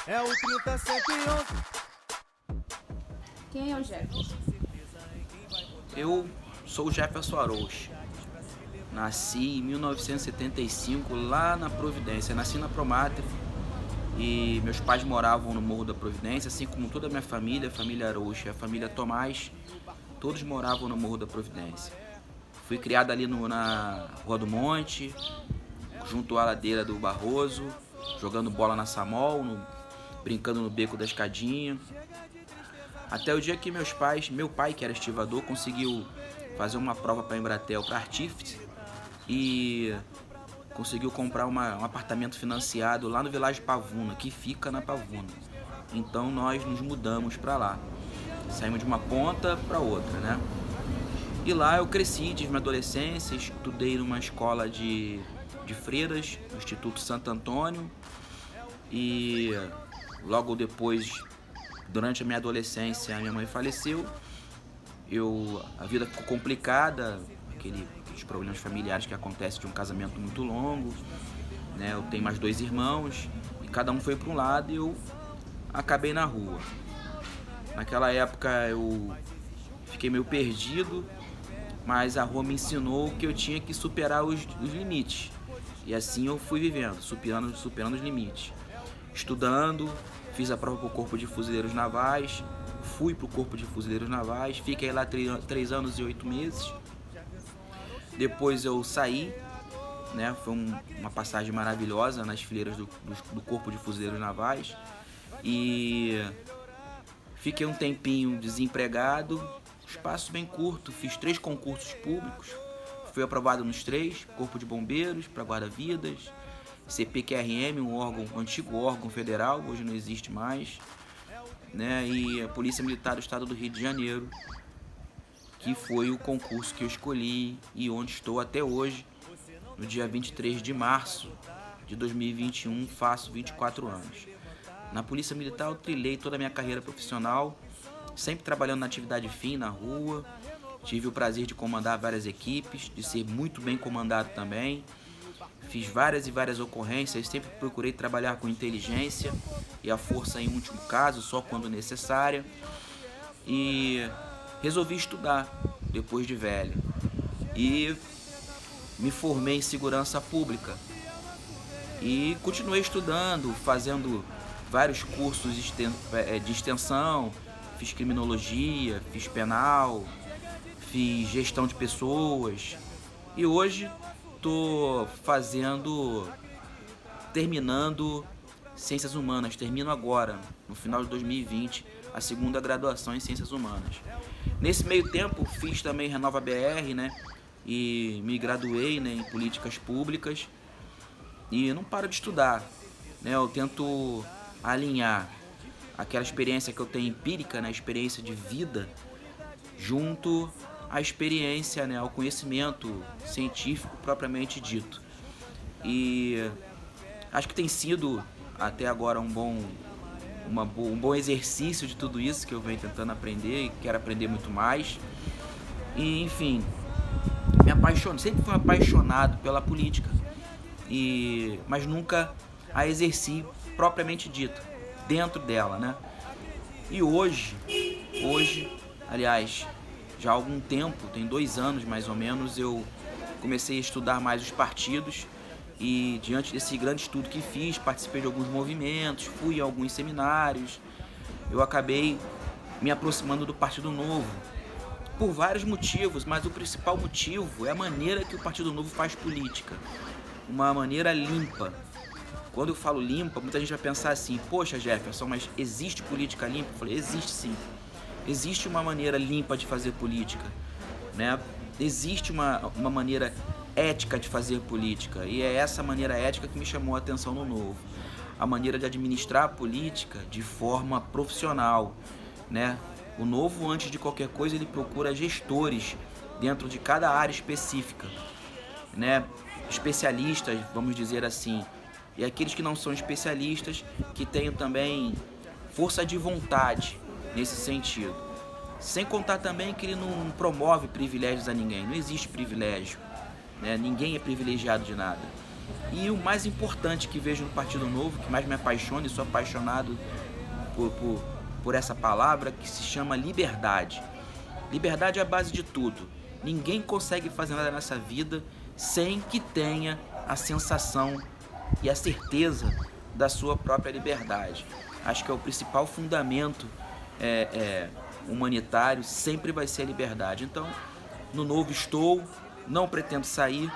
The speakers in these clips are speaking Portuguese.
É o 3011. Quem é o Jefferson? Eu sou o Jefferson Arouche. Nasci em 1975 lá na Providência. Nasci na Promatre e meus pais moravam no Morro da Providência, assim como toda a minha família, a família Arouche, a família Tomás, todos moravam no Morro da Providência. Fui criado ali na Rua do Monte, junto à ladeira do Barroso, jogando bola na Samol, brincando no beco da Escadinha. Até o dia que meu pai, que era estivador, conseguiu fazer uma prova para a Embratel, para Artífice, e conseguiu comprar um apartamento financiado lá no Vilagem Pavuna, que fica na Pavuna. Então nós nos mudamos para lá. Saímos de uma ponta para outra, né? E lá eu cresci, tive minha adolescência, estudei numa escola de freiras, no Instituto Santo Antônio, e logo depois, durante a minha adolescência, a minha mãe faleceu. A vida ficou complicada, aqueles problemas familiares que acontecem de um casamento muito longo, né? Eu tenho mais 2 irmãos e cada um foi para um lado e eu acabei na rua. Naquela época eu fiquei meio perdido, mas a rua me ensinou que eu tinha que superar os limites. E assim eu fui vivendo, superando os limites. Estudando, fiz a prova para o Corpo de Fuzileiros Navais, fui para o Corpo de Fuzileiros Navais, fiquei lá 3 anos e 8 meses. Depois eu saí, né? Foi uma passagem maravilhosa nas fileiras do Corpo de Fuzileiros Navais. E fiquei um tempinho desempregado, espaço bem curto, fiz 3 concursos públicos, fui aprovado nos 3, Corpo de Bombeiros, para guarda-vidas, CPQRM, um antigo órgão federal, hoje não existe mais, né? E a Polícia Militar do Estado do Rio de Janeiro, que foi o concurso que eu escolhi e onde estou até hoje, no dia 23 de março de 2021, faço 24 anos. Na Polícia Militar eu trilhei toda a minha carreira profissional, sempre trabalhando na atividade fim, na rua. Tive o prazer de comandar várias equipes, de ser muito bem comandado também. Fiz várias e várias ocorrências, sempre procurei trabalhar com inteligência e a força em último caso, só quando necessária. E resolvi estudar depois de velho. E me formei em segurança pública. E continuei estudando, fazendo vários cursos de extensão. Fiz criminologia, fiz penal, fiz gestão de pessoas. E hoje estou terminando Ciências Humanas. Termino agora, no final de 2020, a segunda graduação em Ciências Humanas. Nesse meio tempo, fiz também Renova BR, né? E me graduei, né, em Políticas Públicas. E não paro de estudar, né? Eu tento alinhar aquela experiência que eu tenho empírica, né, experiência de vida, junto à experiência, né, ao conhecimento científico propriamente dito. E acho que tem sido até agora um bom exercício de tudo isso que eu venho tentando aprender e quero aprender muito mais. E, enfim, sempre fui apaixonado pela política, mas nunca a exerci propriamente dito, dentro dela, né? E hoje, aliás, já há algum tempo, tem 2 anos mais ou menos, eu comecei a estudar mais os partidos e diante desse grande estudo que fiz, participei de alguns movimentos, fui a alguns seminários, eu acabei me aproximando do Partido Novo, por vários motivos, mas o principal motivo é a maneira que o Partido Novo faz política, uma maneira limpa. Quando eu falo limpa, muita gente vai pensar assim: poxa, Jefferson, mas existe política limpa? Eu falei: existe sim. Existe uma maneira limpa de fazer política, né? Existe uma maneira ética de fazer política, e é essa maneira ética que me chamou a atenção no Novo. A maneira de administrar a política de forma profissional, né? O Novo, antes de qualquer coisa, ele procura gestores dentro de cada área específica, né? Especialistas, vamos dizer assim, e aqueles que não são especialistas, que tenham também força de vontade nesse sentido. Sem contar também que ele não promove privilégios a ninguém, não existe privilégio, né? Ninguém é privilegiado de nada. E o mais importante que vejo no Partido Novo, que mais me apaixona, e sou apaixonado por essa palavra, que se chama liberdade. Liberdade é a base de tudo. Ninguém consegue fazer nada nessa vida sem que tenha a sensação e a certeza da sua própria liberdade. Acho que é o principal fundamento humanitário, sempre vai ser a liberdade. Então, no Novo estou, não pretendo sair,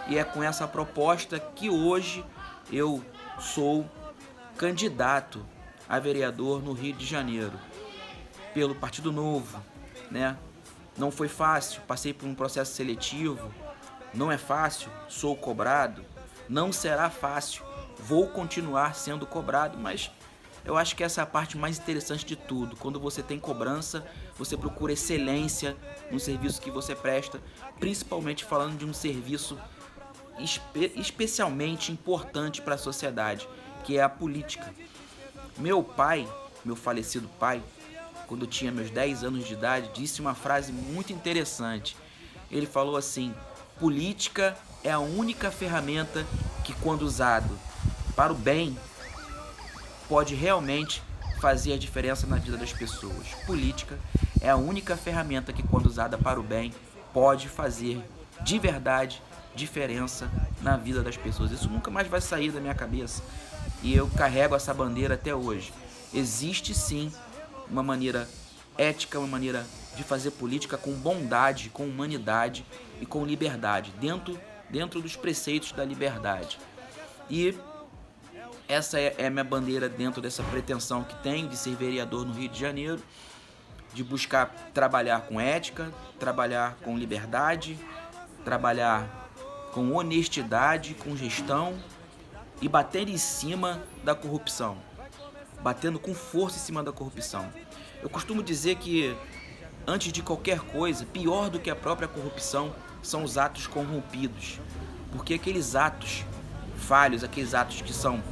e é com essa proposta que hoje eu sou candidato a vereador no Rio de Janeiro, pelo Partido Novo, né? Não foi fácil, passei por um processo seletivo, não é fácil, sou cobrado, não será fácil, vou continuar sendo cobrado, mas eu acho que essa é a parte mais interessante de tudo. Quando você tem cobrança, você procura excelência no serviço que você presta, principalmente falando de um serviço especialmente importante para a sociedade, que é a política. Meu pai, meu falecido pai, quando eu tinha meus 10 anos de idade, disse uma frase muito interessante. Ele falou assim: política é a única ferramenta que, quando usado para o bem, pode realmente fazer a diferença na vida das pessoas. Política é a única ferramenta que, quando usada para o bem, pode fazer de verdade diferença na vida das pessoas. Isso nunca mais vai sair da minha cabeça, e eu carrego essa bandeira até hoje. Existe sim uma maneira ética, uma maneira de fazer política com bondade, com humanidade e com liberdade, dentro dos preceitos da liberdade. E essa é a minha bandeira dentro dessa pretensão que tenho de ser vereador no Rio de Janeiro, de buscar trabalhar com ética, trabalhar com liberdade, trabalhar com honestidade, com gestão e bater em cima da corrupção, batendo com força em cima da corrupção. Eu costumo dizer que, antes de qualquer coisa, pior do que a própria corrupção são os atos corrompidos, porque aqueles atos falhos, aqueles atos que são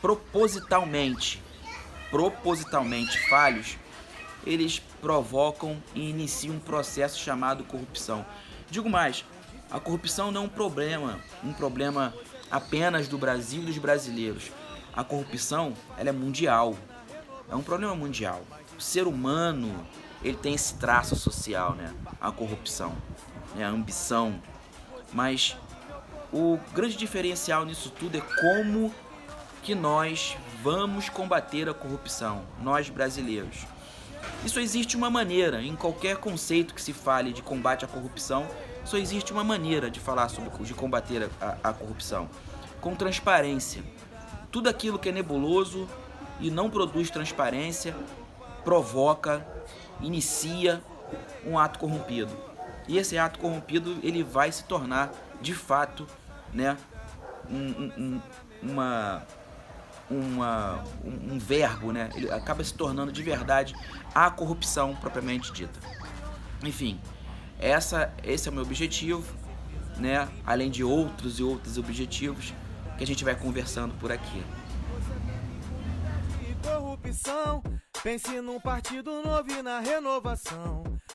propositalmente falhos, eles provocam e iniciam um processo chamado corrupção. Digo mais, a corrupção não é um problema apenas do Brasil e dos brasileiros. A corrupção, ela é mundial, é um problema mundial. O ser humano, ele tem esse traço social, né? A corrupção, né? A ambição. Mas o grande diferencial nisso tudo é como que nós vamos combater a corrupção, nós brasileiros. E só existe uma maneira, em qualquer conceito que se fale de combate à corrupção, só existe uma maneira de falar de combater a corrupção: com transparência. Tudo aquilo que é nebuloso e não produz transparência provoca, inicia um ato corrompido. E esse ato corrompido, ele vai se tornar, de fato, né, um verbo, né? Ele acaba se tornando de verdade a corrupção propriamente dita. Enfim, esse é o meu objetivo, né? Além de outros e outros objetivos que a gente vai conversando por aqui. E corrupção, pense num partido novo e na renovação.